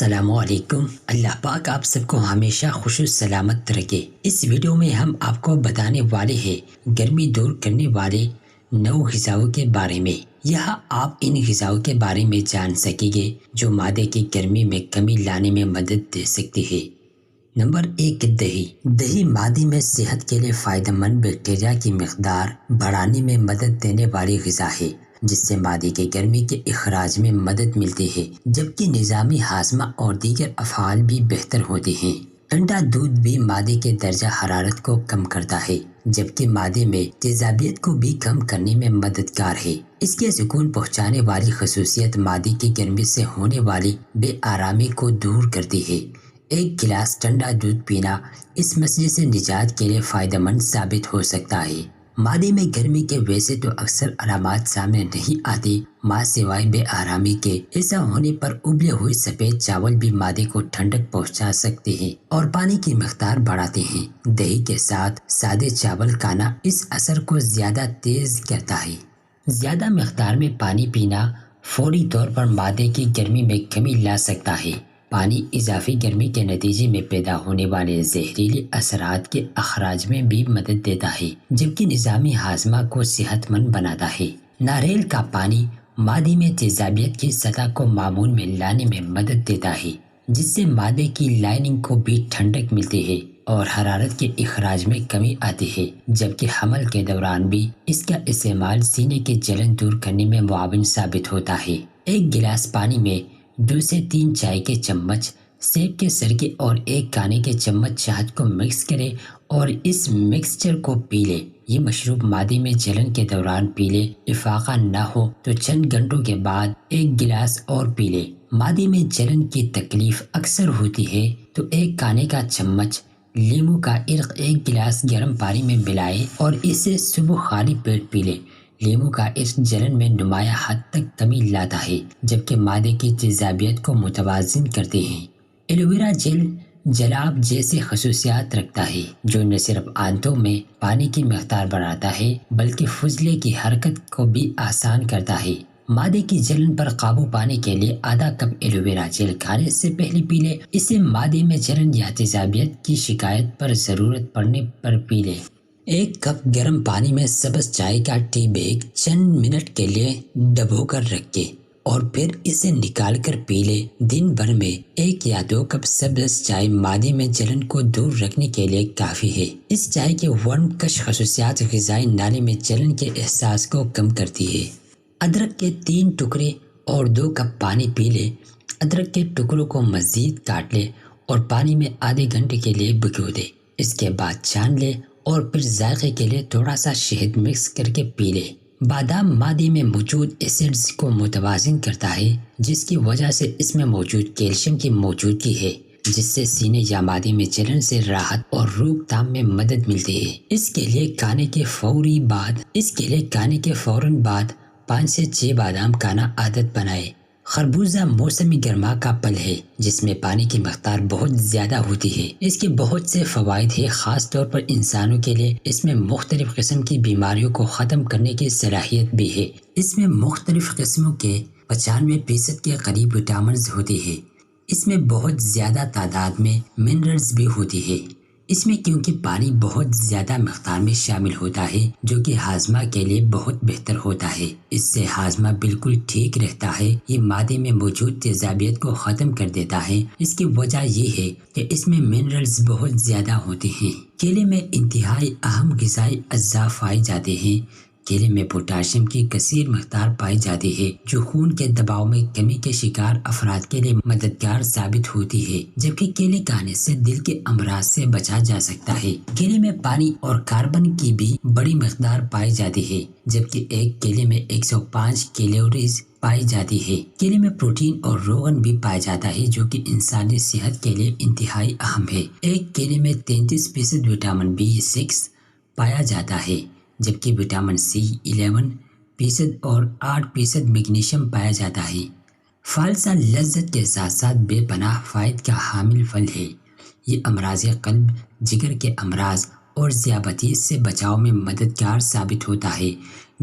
السلام علیکم۔ اللہ پاک آپ سب کو ہمیشہ خوش و سلامت رکھے۔ اس ویڈیو میں ہم آپ کو بتانے والے ہیں گرمی دور کرنے والے 9 غذاؤں کے بارے میں۔ یہاں آپ ان غذاؤں کے بارے میں جان سکیں گے جو معدے کی گرمی میں کمی لانے میں مدد دے سکتی ہے۔ نمبر 1، دہی۔ دہی معدے میں صحت کے لیے فائدہ مند بیکٹیریا کی مقدار بڑھانے میں مدد دینے والی غذا ہے، جس سے معدے کی گرمی کے اخراج میں مدد ملتی ہے، جبکہ نظامی ہاضمہ اور دیگر افعال بھی بہتر ہوتے ہیں۔ ٹھنڈا دودھ بھی معدے کے درجہ حرارت کو کم کرتا ہے، جبکہ معدے میں تیزابیت کو بھی کم کرنے میں مددگار ہے۔ اس کے سکون پہنچانے والی خصوصیت معدے کی گرمی سے ہونے والی بے آرامی کو دور کرتی ہے۔ ایک گلاس ٹھنڈا دودھ پینا اس مسئلے سے نجات کے لیے فائدہ مند ثابت ہو سکتا ہے۔ معدے میں گرمی کے ویسے تو اکثر علامات سامنے نہیں آتی، ماں سوائے بے آرامی کے۔ ایسا ہونے پر ابلے ہوئے سفید چاول بھی معدے کو ٹھنڈک پہنچا سکتے ہیں اور پانی کی مقدار بڑھاتے ہیں۔ دہی کے ساتھ سادے چاول کھانا اس اثر کو زیادہ تیز کرتا ہے۔ زیادہ مقدار میں پانی پینا فوری طور پر معدے کی گرمی میں کمی لا سکتا ہے۔ پانی اضافی گرمی کے نتیجے میں پیدا ہونے والے زہریلے اثرات کے اخراج میں بھی مدد دیتا ہے، جبکہ نظامی ہاضمہ کو صحت مند بناتا ہے۔ ناریل کا پانی معدے میں تیزابیت کی سطح کو معمول میں لانے میں مدد دیتا ہے، جس سے معدے کی لائننگ کو بھی ٹھنڈک ملتی ہے اور حرارت کے اخراج میں کمی آتی ہے، جبکہ حمل کے دوران بھی اس کا استعمال سینے کی جلن دور کرنے میں معاون ثابت ہوتا ہے۔ ایک گلاس پانی میں 2 سے 3 چائے کے چمچ سیب کے سرکے اور 1 کھانے کے چمچ شہد کو مکس کریں اور اس مکسچر کو پی لیں۔ یہ مشروب معدے میں جلن کے دوران پی لیں۔ افاقہ نہ ہو تو چند گھنٹوں کے بعد 1 گلاس اور پی لیں۔ معدے میں جلن کی تکلیف اکثر ہوتی ہے تو 1 کھانے کا چمچ لیموں کا عرق 1 گلاس گرم پانی میں ملائیں اور اسے صبح خالی پیٹ پی لیں۔ لیموں کا عرق جلن میں نمایاں حد تک کمی لاتا ہے، جبکہ معدے کی تیزابیت کو متوازن کرتے ہیں۔ ایلو ویرا جیل جلاب جیسے خصوصیات رکھتا ہے، جو نہ صرف آنتوں میں پانی کی مقدار بڑھاتا ہے بلکہ فضلے کی حرکت کو بھی آسان کرتا ہے۔ معدے کی جلن پر قابو پانے کے لیے آدھا کپ ایلو ویرا جیل کھانے سے پہلے پی لیں۔ اسے معدے میں جلن یا تیزابیت کی شکایت پر ضرورت پڑنے پر پی لیں۔ 1 کپ گرم پانی میں سبز چائے کا ٹی بیگ چند منٹ کے لیے ڈبو کر رکھیں اور پھر اسے نکال کر پی لیں۔ دن بھر میں 1 یا 2 کپ سبز چائے معدے میں جلن کو دور رکھنے کے لیے کافی ہے۔ اس چائے کے ورم کش خصوصیات غذائی نالے میں جلن کے احساس کو کم کرتی ہے۔ ادرک کے 3 ٹکڑے اور 2 کپ پانی پی لیں۔ ادرک کے ٹکڑوں کو مزید کاٹ لیں اور پانی میں آدھے گھنٹے کے لیے بھگو دیں۔ اس کے بعد چھان لیں اور پھر ذائقے کے لیے تھوڑا سا شہد مکس کر کے پی لیں۔ بادام معدے میں موجود ایسڈز کو متوازن کرتا ہے، جس کی وجہ سے اس میں موجود کیلشیم کی موجودگی ہے، جس سے سینے یا معدے میں جلن سے راحت اور روک تھام میں مدد ملتی ہے۔ اس کے لیے کھانے کے فوراً بعد 5 سے 6 بادام کھانا عادت بنائیں۔ خربوزہ موسمی گرما کا پھل ہے، جس میں پانی کی مقدار بہت زیادہ ہوتی ہے۔ اس کے بہت سے فوائد ہیں، خاص طور پر انسانوں کے لیے۔ اس میں مختلف قسم کی بیماریوں کو ختم کرنے کی صلاحیت بھی ہے۔ اس میں مختلف قسموں کے 95% کے قریب وٹامنز ہوتے ہیں۔ اس میں بہت زیادہ تعداد میں منرلز بھی ہوتے ہیں۔ اس میں کیونکہ پانی بہت زیادہ مقدار میں شامل ہوتا ہے، جو کہ ہاضمہ کے لیے بہت بہتر ہوتا ہے۔ اس سے ہاضمہ بالکل ٹھیک رہتا ہے۔ یہ معدے میں موجود تیزابیت کو ختم کر دیتا ہے۔ اس کی وجہ یہ ہے کہ اس میں منرلز بہت زیادہ ہوتے ہیں۔ کیلے میں انتہائی اہم غذائی اجزاء پائے جاتے ہیں۔ کیلے میں پوٹاشیم کی کثیر مقدار پائی جاتی ہے، جو خون کے دباؤ میں کمی کے شکار افراد کے لیے مددگار ثابت ہوتی ہے، جبکہ کیلے کھانے سے دل کے امراض سے بچا جا سکتا ہے۔ کیلے میں پانی اور کاربن کی بھی بڑی مقدار پائی جاتی ہے، جبکہ ایک کیلے میں 105 کیلوریز پائی جاتی ہے۔ کیلے میں پروٹین اور روغن بھی پایا جاتا ہے، جو کہ انسانی صحت کے لیے انتہائی اہم ہے۔ ایک کیلے میں 33% وٹامن B6 پایا جاتا ہے، جبکہ وٹامن C 11% اور 8% میگنیشیم پایا جاتا ہے۔ فالسا لذت کے ساتھ ساتھ بے پناہ فوائد کا حامل پھل ہے۔ یہ امراض قلب، جگر کے امراض اور ذیابیطس سے بچاؤ میں مددگار ثابت ہوتا ہے۔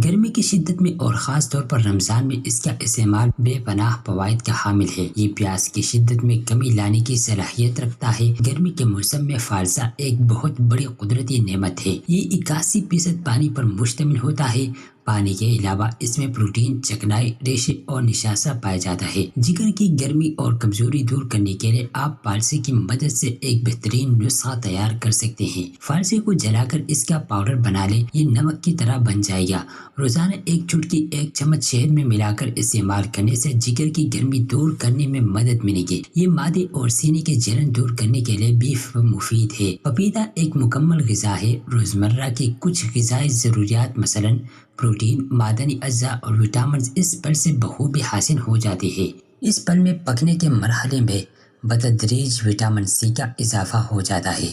گرمی کی شدت میں اور خاص طور پر رمضان میں اس کا استعمال بے پناہ فوائد کا حامل ہے۔ یہ پیاس کی شدت میں کمی لانے کی صلاحیت رکھتا ہے۔ گرمی کے موسم میں فالسا ایک بہت بڑی قدرتی نعمت ہے۔ یہ 81% پانی پر مشتمل ہوتا ہے۔ پانی کے علاوہ اس میں پروٹین، چکنائی، ریشے اور نشاستہ پایا جاتا ہے۔ جگر کی گرمی اور کمزوری دور کرنے کے لیے آپ فالسے کی مدد سے ایک بہترین نسخہ تیار کر سکتے ہیں۔ فالسے کو جلا کر اس کا پاؤڈر بنا لیں، یہ نمک کی طرح بن جائے گا۔ روزانہ ایک چٹکی 1 چمچ شہد میں ملا کر استعمال کرنے سے جگر کی گرمی دور کرنے میں مدد ملے گی۔ یہ معدے اور سینے کے جلن دور کرنے کے لیے بھی مفید ہے۔ پپیتا ایک مکمل غذا ہے۔ روزمرہ کی کچھ غذائی ضروریات مثلاً پروٹین، معدنی اجزاء اور وٹامنز اس پھل سے بخوبی حاصل ہو جاتے ہیں۔ اس پھل میں پکنے کے مرحلے میں بتدریج وٹامن سی کا اضافہ ہو جاتا ہے۔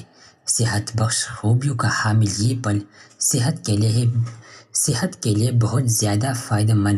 صحت بخش خوبیوں کا حامل یہ پھل صحت کے لیے بہت زیادہ فائدہ مند